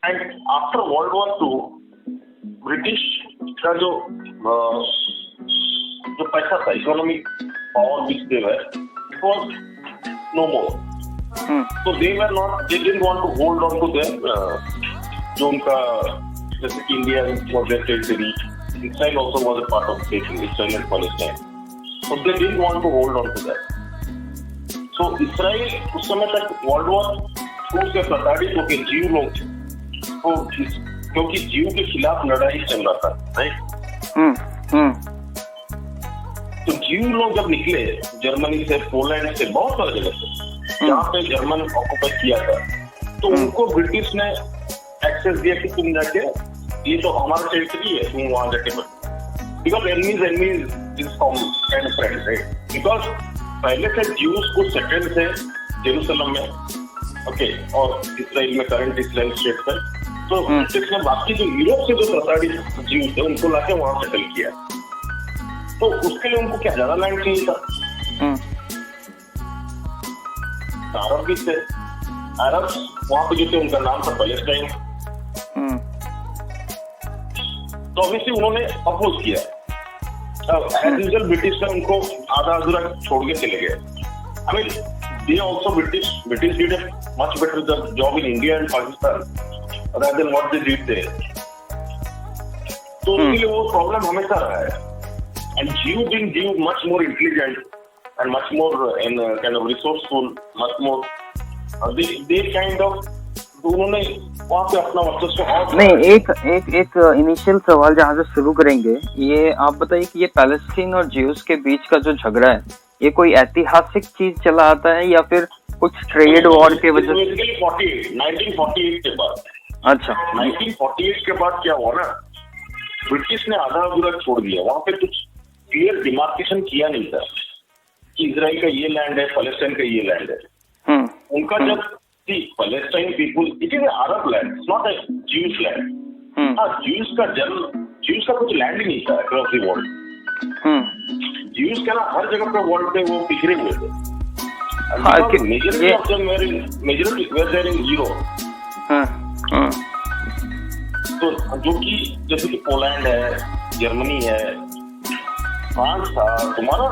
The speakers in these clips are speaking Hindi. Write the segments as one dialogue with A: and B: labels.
A: And after world war 2 British का जो पैसा था, economic power which they were, it was no more. So they didn't want to hold on to their जो उनका जैसे कि India was their territory, Israel also was a part of territory, Israel and Palestine. So they didn't want to hold on to that. So Israel उस समय तक वर्ल्ड वॉर 2 से प्रताड़ित होकर जीव लोग तो क्योंकि जीव के खिलाफ लड़ाई चल रहा था, राइट. तो जीव लोग जब निकले जर्मनी से, पोलैंड से, बहुत सारे जगह से जहाँ पे जर्मन ऑक्युपाई किया था, तो उनको ब्रिटिश ने एक्सेस दिया कि तुम जाके, ये तो हमारा टेरिटरी है, तुम वहां जाके because enemies is from kind of friends, right. Because पहले से ज्यूज को सेटल्ड थे जेरूसलम में, ओके, और इसराइल में, करंट इसराइल स्टेट पर. तो ब्रिटिश ने बाकी जो यूरोप से जो प्रताड़ित ज्यूज थे उनको लाके वहां सेटल किया. तो उसके लिए उनको क्या ज्यादा लैंड चाहिए था. अरब भी थे, अरब वहां पे जो थे उनका नाम था पैलेस्टाइन. तो ऑब्वियसली उन्होंने अपोज किया. एज यूजुअल ब्रिटिश ने उनको आधा अधूरा छोड़ के चले गए. I mean they also British did a much better job in India and Pakistan rather than what they did there. तो उसके लिए वो प्रॉब्लम हमेशा रहा है. And Jew being Jew, much more intelligent and much more kind of resourceful, much more they kind of उन्होंने वहाँ पे अपना वर्चस्व.
B: नहीं, एक इनिशियल सवाल जहाँ से शुरू करेंगे, ये आप बताइए कि ये पैलेस्टीन और ज्यूज के बीच का जो झगड़ा है, ये कोई ऐतिहासिक चीज चला आता है या फिर कुछ ट्रेड वॉर के वजह से?
A: 1948 के बाद.
B: अच्छा,
A: 1948 के बाद क्या हुआ ना, ब्रिटिश ने आधा अधूरा छोड़ दिया. वहाँ पे कुछ क्लियर डिमार्केशन किया नहीं था कि इजराइल का ये लैंड है, पैलेस्टाइन का ये लैंड है. उनका जब Palestine people, it is Arab land, it's not a Jews land. हाँ, ज्यूज का कुछ लैंड ही नहीं था अक्रॉस द वर्ल्ड. ज्यूज का ना हर जगह पे वर्ल्ड पे वो बिखरे हुए थे. Majority of them were in Europe. तो जो कि जैसे कि पोलैंड है, जर्मनी है, फ्रांस था, तुम्हारा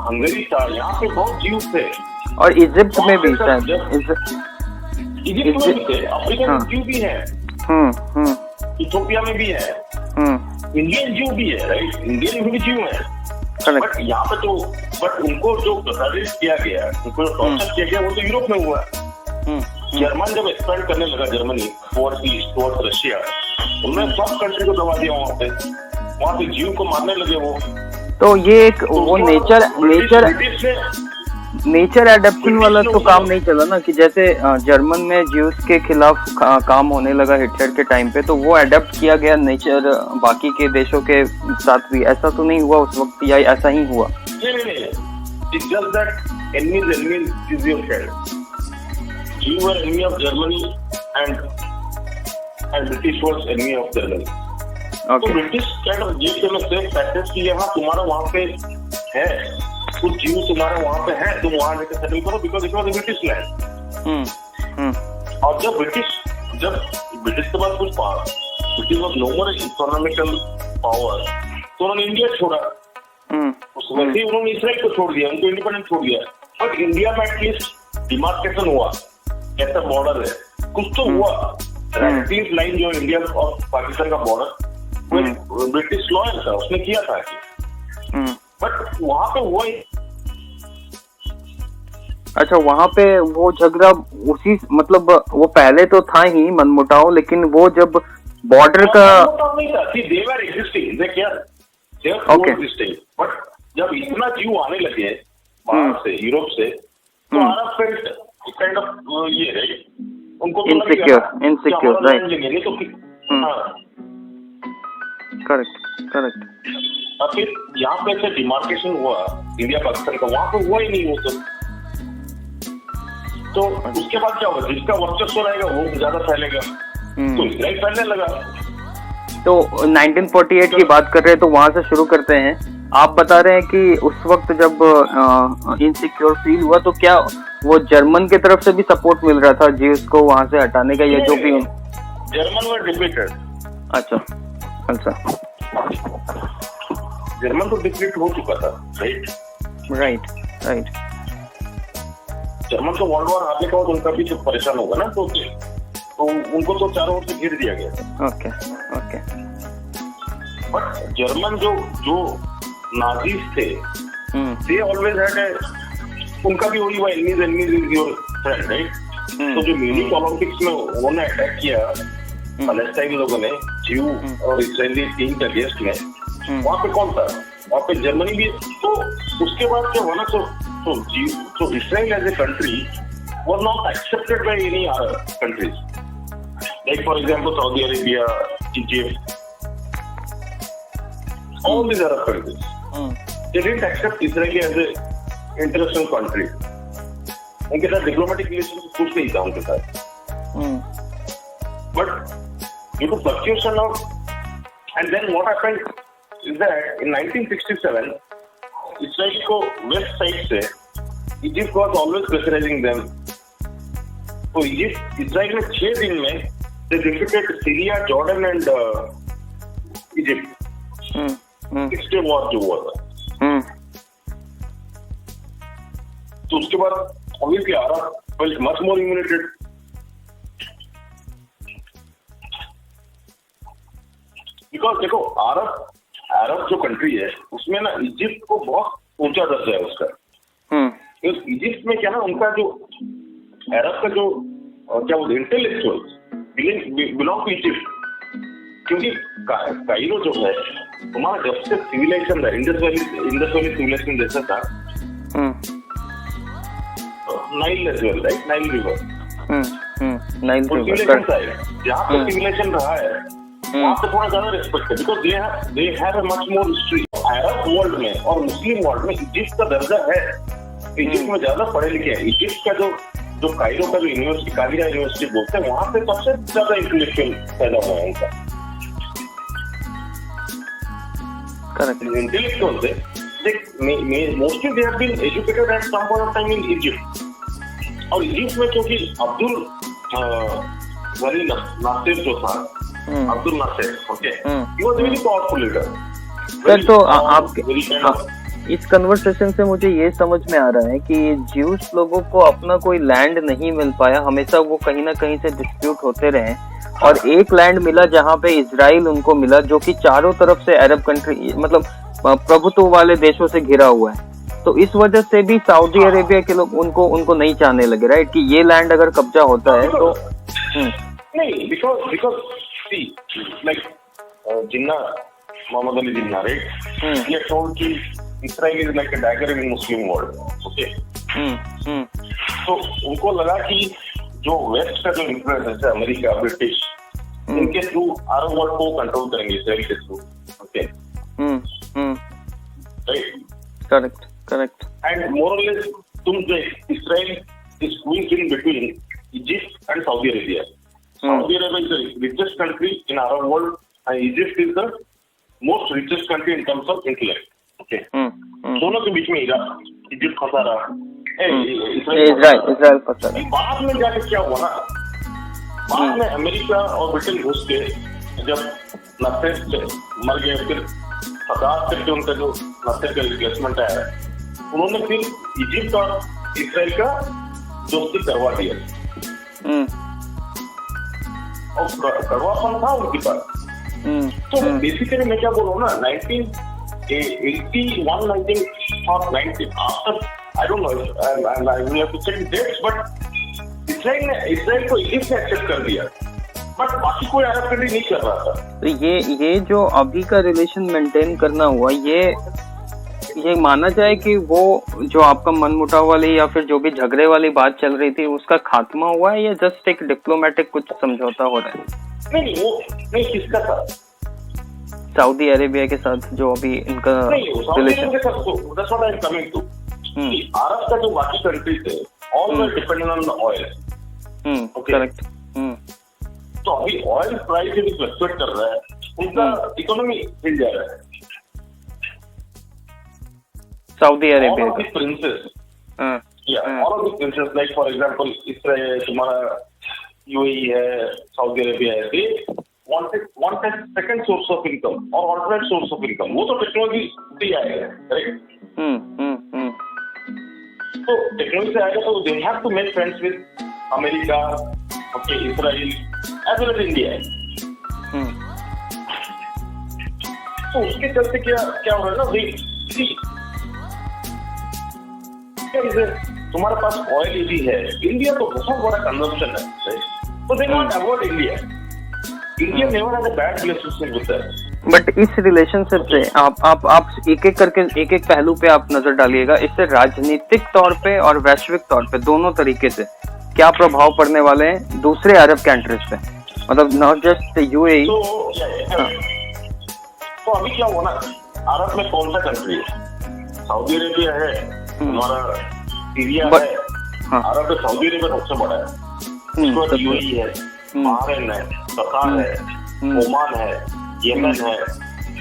A: हंगरी था, यहाँ पे बहुत जीव थे.
B: और इजिप्ट में भी था.
A: इजिप्ट में भी थे, अफ्रीकन जीव भी है, इथियोपिया में भी है, इंडियन जीव भी है, राइट. इंडियन भी जीव है. बट यहाँ पे तो उनको जो प्रताड़ित किया गया, उनको जो टॉर्चर किया गया, वो तो यूरोप में हुआ. जर्मन जब एक्सपेंड करने लगा, जर्मनी टुवर्ड्स रशिया, उन्होंने सब कंट्री को दबा दिया. वहाँ पे जीव को मारने लगे वो.
B: तो ये एक वो नेचर एडेप्शन वाला तो काम नहीं चला ना, कि जैसे जर्मन में ज्यूज के खिलाफ काम होने लगा हिटलर के टाइम पे, तो वो एडेप्ट किया गया नेचर बाकी के देशों के साथ भी. ऐसा तो नहीं हुआ उस वक्त, या ऐसा ही हुआ?
A: नहीं. It's just that enemy is your friend. You were enemy of Germany and British was enemy of Germany. तो ब्रिटिश काइंड ऑफ जीव के में सेफ पैसेज की यहाँ तुम्हारा वहाँ पे है, कुछ जीव तुम्हारा वहाँ पे है, तुम वहाँ जाकर सेटल करो because it was a British land. और जब ब्रिटिश के पास कुछ power, British was no more economical power, तो उन्होंने इंडिया छोड़ा. उसमें से उन्होंने इसराइल को छोड़ दिया, उनको इंडिपेंडेंट छोड़ दिया. बट इंडिया में एटलीस्ट डिमार्केशन हुआ, कैसा बॉर्डर है, कुछ तो हुआ. रेड लाइन जो इंडिया और पाकिस्तान का बॉर्डर, ब्रिटिश लॉयर था, उसने किया था. बट वहां पे हुआ.
B: अच्छा, वहां पे वो झगड़ा उसी, मतलब वो पहले तो था ही मनमुटाव, लेकिन वो जब बॉर्डर का
A: नहीं था, देवर एग्जिस्टिंग, दे क्या एग्जिस्टिंग. बट जब इतना जीव आने लगे बाहर से, यूरोप से, तो अरब फेल्ट काइंड ऑफ ये है, उनको
B: इनसिक्योर राइट. करेक्ट.
A: और फिर यहाँ पे ऐसे डिमार्केशन हुआ इंडिया पाकिस्तान का, वहां पे हुआ ही नहीं वो सब. तो उसके बाद क्या होगा, जिसका वर्चस्व रहेगा वो ज्यादा फैलेगा, तो इसराइल फैलने लगा.
B: तो 1948 की बात कर रहे हैं, तो वहां से शुरू करते हैं. आप बता रहे हैं कि उस वक्त जब इनसिक्योर फील हुआ, तो क्या वो जर्मन की तरफ से भी सपोर्ट मिल रहा था जीव्स को वहां से हटाने का, या जो भी
A: जर्मन वर डिप्लीटेड।
B: अच्छा अच्छा
A: जर्मन तो डिप्लीट हो चुका था, राइट
B: राइट राइट।
A: जर्मन तो वर्ल्ड वॉर हारने के बाद उनका भी जो परेशान होगा ना, तो उनको तो चारों ओर से घेर दिया गया।
B: Okay okay.
A: बट जर्मन जो नाजीज थे, दे ऑलवेज हैड उनका भी वही enemies is your friend, right. तो जो म्यूनिक ओलंपिक्स में उन्होंने अटैक किया पैलेस्टाइन लोगों ने ज्यू और इजरायली टीम के अगेंस्ट में, वहाँ पे कौन था? वहाँ पे जर्मनी भी। तो उसके बाद क्या हुआ ना, तो Israel as a country was not accepted by any other countries, like for example Saudi Arabia, Egypt, all these Arab countries. They didn't accept Israel as a international country. उनके साथ डिप्लोमेटिक रिलेशन कुछ नहीं था उनके साथ। But due to fluctuation of, and then what happened is that in 1967 Israel को वेस्ट साइड से Egypt was always pressurizing them. तो इजिप्ट इसराइल में 6 दिन में they defeated Syria, Jordan and Egypt. 6 day war जो हुआ था। तो उसके बाद obviously Arab felt much more humiliated. Because देखो अरब जो कंट्री है उसमें ना इजिप्ट को बहुत ऊंचा दर्जा है उसका। इजिप्ट में क्या ना, उनका जो अरब का जो क्या बोलते इंटेलेक्चुअल्स बिलोंग टू इजिप्ट, क्योंकि कायरो जो है तुम्हारा जब से सिविलाइजेशन था, इंडस वैली सिविलाइजेशन जैसा था, Nile as well, right, Nile river,
B: Nile
A: civilization था जहाँ पे सिविलाइजेशन रहा है वहाँ पे थोड़ा ज्यादा रिस्पेक्ट है, because they have much more history. Arab world में और मुस्लिम वर्ल्ड में इजिप्ट का दर्जा है, इजिप्ट में ज्यादा पढ़े लिखे हैं। इजिप्ट का जो कायरो का जो यूनिवर्सिटी, काहिरा यूनिवर्सिटी बोलते हैं, वहाँ पे सबसे ज्यादा इंटेलेक्चुअल पैदा हुआ है उनका। इंटेलेक्चुअल से mostly they have been educated at some point of time in Egypt. और इजिप्ट में क्योंकि अब्दुल वली नासिर जो था, Abdul Nasser, okay, he was very powerful leader.
B: Sir तो आप इस कन्वर्सेशन से मुझे ये समझ में आ रहा है कि ज्यूस लोगों को अपना कोई लैंड नहीं मिल पाया, हमेशा वो कहीं ना कहीं से डिस्प्यूट होते रहे, और एक लैंड मिला जहाँ पे इजराइल उनको मिला, जो कि चारों तरफ से अरब कंट्री मतलब प्रभुत्व वाले देशों से घिरा हुआ है। तो इस वजह से भी सऊदी अरेबिया के लोग उनको नहीं चाहने लगे, राइट, कि ये लैंड अगर कब्जा होता है तो
A: नहीं, because see like Jinnah Mohammad Ali Jinnah, right, ये टोल्ड कि Israel is like a dagger in Muslim world, okay? तो उनको लगा कि जो वेस्ट का जो इन्फ्लुएंस है, अमेरिका, ब्रिटिश, इनके थ्रू अरब वर्ल्ड को कंट्रोल करेंगे इसराइल के through, okay? Right, correct. And more और लेस तुम जो Israel is squeezed in between Egypt and Saudi Arabia. Saudi Arabia is the richest country in Arab world and Egypt is the most richest country in terms of intellect, okay? दोनों के बीच में इजिप्ट फंसा रहा,
B: इजराइल फंसा रहा।
A: बाद में जाके क्या हुआ ना, बाद में अमेरिका और ब्रिटेन घुस के जब नासिर मर गए, फिर फसाद करके उनका जो नासिर का रिप्लेसमेंट आया, उन्होंने फिर इजिप्ट और इसराइल का दोस्ती करवा दिया। और कड़वापन था उनके पास। तो बेसिकली मैं क्या बोल रहा हूँ ना, 1981, 1990, after, I don't know, I will have to check the dates, but Israel को इजिप्ट ने एक्सेप्ट कर दिया, बट बाकी कोई अरब कंट्री नहीं कर रहा था।
B: तो ये जो अभी का रिलेशन मेंटेन करना हुआ, ये माना जाए कि वो जो आपका मनमुटाव वाली या फिर जो भी झगड़े वाली बात चल रही थी उसका खात्मा हुआ है, या जस्ट एक डिप्लोमेटिक कुछ समझौता हो रहा है?
A: नहीं, वो नहीं, किसका था?
B: सऊदी अरेबिया के साथ जो अभी इनका रिलेशन।
A: अरब का जो बाकी कंट्री थे, all were dependent on the oil,
B: correct.
A: तो अभी ऑयल प्राइस भी फ्लक्चुएट कर रहा है, उनका इकोनॉमी हिल जा रहा है।
B: सऊदी अरेबिया का
A: princess, all of the princess, like for example Israel, तुम्हारा यूएई है, सऊदी अरेबिया है, they want second source of income और ऑल्टरनेट सोर्स ऑफ इनकम। वो तो टेक्नोलॉजी से ही आएगा, राइट? तो टेक्नोलॉजी से आएगा तो they have to make friends with America, okay, Israel as well as India. तो उसके चलते क्या हो रहा है ना, तुम्हारे पास ऑयल भी है, इंडिया तो बहुत बड़ा कंजम्पशन है, राइट? तो they not avoid India. India never had a bad relationship with that.
B: But इस रिलेशनशिप से आप एक एक करके एक एक पहलू पे आप नजर डालिएगा, इससे राजनीतिक तौर पे और वैश्विक तौर पे दोनों तरीके से क्या प्रभाव पड़ने वाले हैं दूसरे अरब कंट्रीज पे, मतलब नॉट जस्ट यूएई।
A: तो अभी क्या हुआ ना, अरब में कौन सा कंट्री है? सऊदी अरेबिया है, हमारा सीरिया है।
B: हाँ।
A: अरब में सऊदी अरेबिया सबसे बड़ा है, उसके बाद यूएई है, बहरीन है, कतार है, ओमान है, येमन है,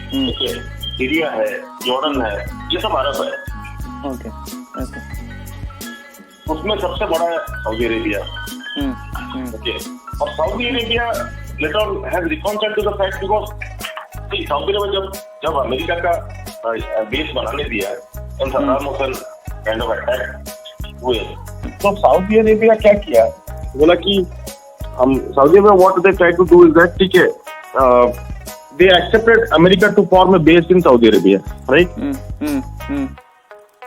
A: ठीक है, सीरिया है, जॉर्डन है, ये सब अरब है।
B: ओके।
A: उसमें सबसे बड़ा है सऊदी अरेबिया, ओके। और Saudi Arabia later has reconciled to the fact because Saudi Arabia जब अमेरिका का बेस बनाने दिया और Saddam Hussein kind of attack हुए, तो सऊदी अरेबिया क्या किया, बोला कि हम Saudi Arabia what they try to do is that, ठीक है, they accepted America to form a base in Saudi Arabia, right?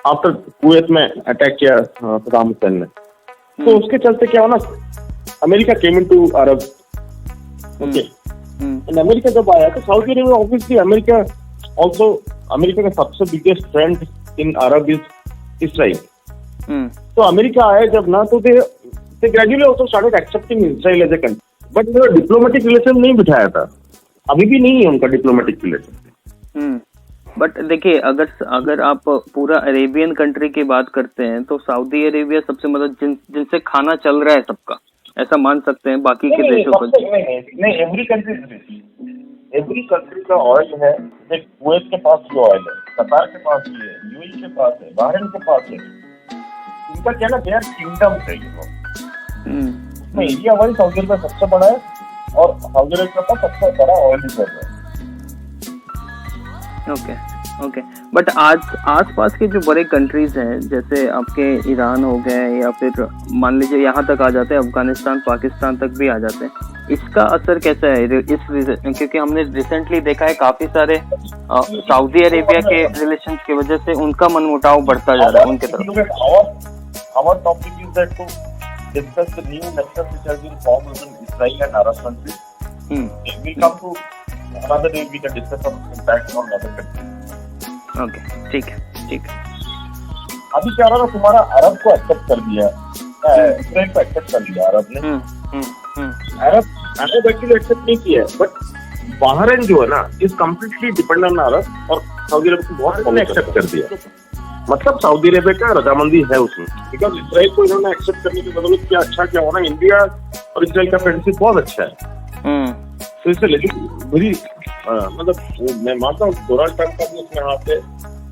A: After Kuwait में अटैक किया सद्दाम हुसैन ने, तो उसके चलते क्या हुआ ना, America came into Arab, okay. America जब आया तो सऊदी अरेबिया ऑब्वियसली अमेरिका का सबसे biggest friend in Arab is Israel. तो अमेरिका आया जब ना, तो they gradually also started accepting Israel as a country, but उन्होंने डिप्लोमेटिक रिलेशन नहीं बिठाया था, अभी भी नहीं है उनका डिप्लोमेटिक रिलेशन।
B: बट देखिए, अगर आप पूरा अरेबियन कंट्री की बात करते हैं तो सऊदी अरेबिया सबसे मतलब जिनसे खाना चल रहा है सबका, ऐसा मान सकते हैं बाकी के देशों को?
A: नहीं, एवरी कंट्री का ऑयल है। देख, कुवैत के पास भी ऑयल है, कतार के पास भी है, यूएई के पास है, बहरीन के पास है। इनका क्या ना, देयर किंगडम है, इसमें एरिया वाइज सऊदी अरेबिया सबसे बड़ा है और सऊदी अरेबिया का सबसे बड़ा ऑयल रिजर्व है।
B: ओके। बट आसपास के जो बड़े कंट्रीज हैं, जैसे आपके ईरान हो गए, या फिर मान लीजिए यहाँ तक आ जाते हैं, अफगानिस्तान, पाकिस्तान तक भी आ जाते हैं, इसका असर कैसा है क्योंकि हमने रिसेंटली देखा है काफी सारे सऊदी अरेबिया के रिलेशन की वजह से उनका मनमुटाव बढ़ता जा रहा है उनके तरफ।
A: Our topic is that to discuss the new nexus which has been formed between Israel and Arab countries. We come to another day, we can discuss on impact on other countries.
B: Okay, ठीक है।
A: अभी क्या रहा, तुम्हारा अरब को एक्सेप्ट कर दिया, इसराइल को एक्सेप्ट कर दिया अरब ने। अरब एक्चुअली एक्सेप्ट नहीं किया, बट बहरीन जो है ना, इज कम्प्लीटली डिपेंडेंट ऑन अरब, और सऊदी अरब को बहुत कम एक्सेप्ट कर दिया। मतलब सऊदी अरेबिया का रजामंदी है उसमें, बिकॉज इसराइल को इन्होंने एक्सेप्ट करने की बदौलत क्या अच्छा क्या होना, इंडिया और इसराइल का फ्रेंडशिप बहुत अच्छा है। तो इससे लेकिन मेरी मतलब मैं मानता हूँ डोनाल्ड ट्रंप का भी उसमें हाथ है,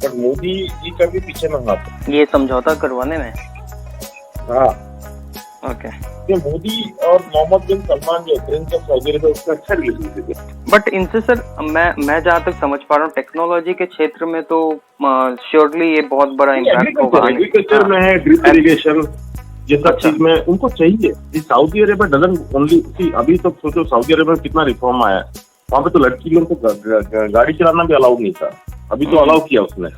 A: बट मोदी जी का भी पीछे में हाथ है
B: ये समझौता करवाने में।
A: हाँ,
B: ओके।
A: ये मोदी और मोहम्मद बिन सलमान जो प्रिंस ऑफ सऊदी अरेबिया, उसका अच्छा रिलेशनशिप है।
B: बट इनसे सर मैं जहाँ तक समझ पा रहा हूँ, टेक्नोलॉजी के क्षेत्र में तो श्योरली ये बहुत बड़ा इम्पैक्ट होगा।
A: एग्रीकल्चर में है, ड्रिप इरिगेशन, ये सब चीज में उनको चाहिए। सऊदी अरेबिया डजंट ओनली, अभी तो सोचो सऊदी अरेबिया में कितना रिफॉर्म आया, वहाँ पे तो लड़की लोगों को गाड़ी चलाना भी अलाउड नहीं था, अभी तो अलाउ किया उसने,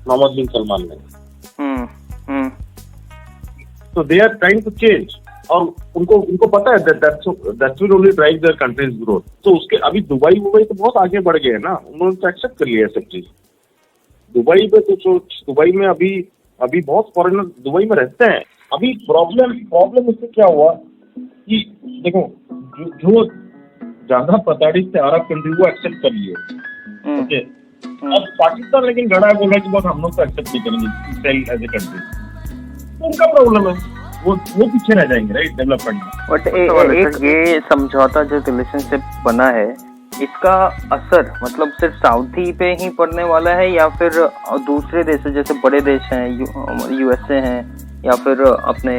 A: मोहम्मद बिन सलमान ने। So they are trying to change, और उनको पता है that will only drive their country's growth. तो उसके अभी दुबई तो बहुत आगे बढ़ गए हैं ना, उन्होंने तो एक्सेप्ट कर लिया सब चीज। दुबई में तो दुबई में अभी बहुत फॉरेनर दुबई में रहते हैं। अभी प्रॉब्लम इससे क्या हुआ कि देखो, जो ज्यादा प्रताड़ित थे अरब कंट्री वो एक्सेप्ट कर लिए, ओके। अब पाकिस्तान लेकिन गड़ा है, बोल रहा है कि बहुत हम लोग तो एक्सेप्ट नहीं करेंगे इसराइल एज ए कंट्री, तो उनका प्रॉब्लम है, वो पीछे रह जाएंगे, राइट, डेवलपमेंट में।
B: बट एक ये समझौता जो रिलेशनशिप बना है, इसका असर मतलब सिर्फ सऊदी पे ही पड़ने वाला है, या फिर दूसरे देश जैसे बड़े देश हैं, यूएसए हैं, या फिर अपने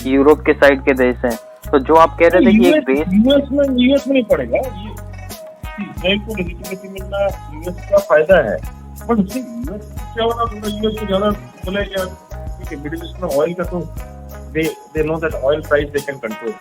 B: यूरोप के साइड के देश हैं, तो जो आप कह रहे थे कि एक बेस
A: यूएस में नहीं पड़ेगा ये, इजराइल को लेजिटिमेसी मिलना यूएस का फायदा है, बट उससे यूएस क्या होगा, पूरा यूएस को ज्यादा बोले क्या ठीक है, मिडिल ईस्ट में ऑयल का तो they know that oil price they can control,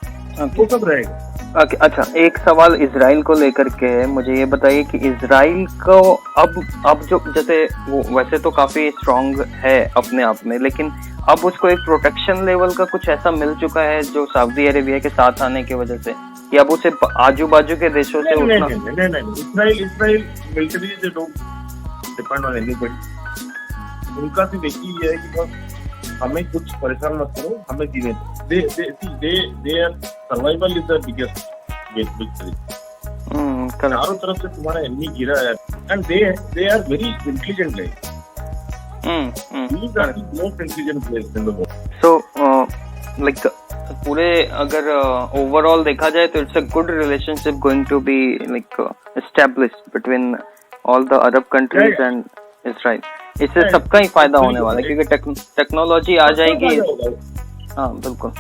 A: वो सब रहेगा।
B: अच्छा, एक सवाल इजराइल को लेकर के है, मुझे ये बताइए कि इजराइल को अब जो जैसे वो वैसे तो काफी स्ट्रांग है अपने आप में, लेकिन अब उसको एक प्रोटेक्शन लेवल का कुछ ऐसा मिल चुका है जो सऊदी अरेबिया के साथ आने की वजह से, या अब उसे आजू बाजू के देशों से उतना
A: नहीं, Israel military they don't depend on anybody, उनका सिर्फ एक ही है कि बस हमें कुछ परेशान मत करो, हमें जीने दे our survival is the biggest victory. चारों तरफ से तुम्हारा एनिमी गिरा है and they are very intelligent guys. These are the most intelligent players in the world.
B: So, like पूरे अगर ओवरऑल देखा जाए तो it's a good relationship going to be like established between all the Arab countries and Israel. इससे सबका ही फायदा होने वाला है क्योंकि टेक्नोलॉजी आ जाएगी। हाँ बिल्कुल।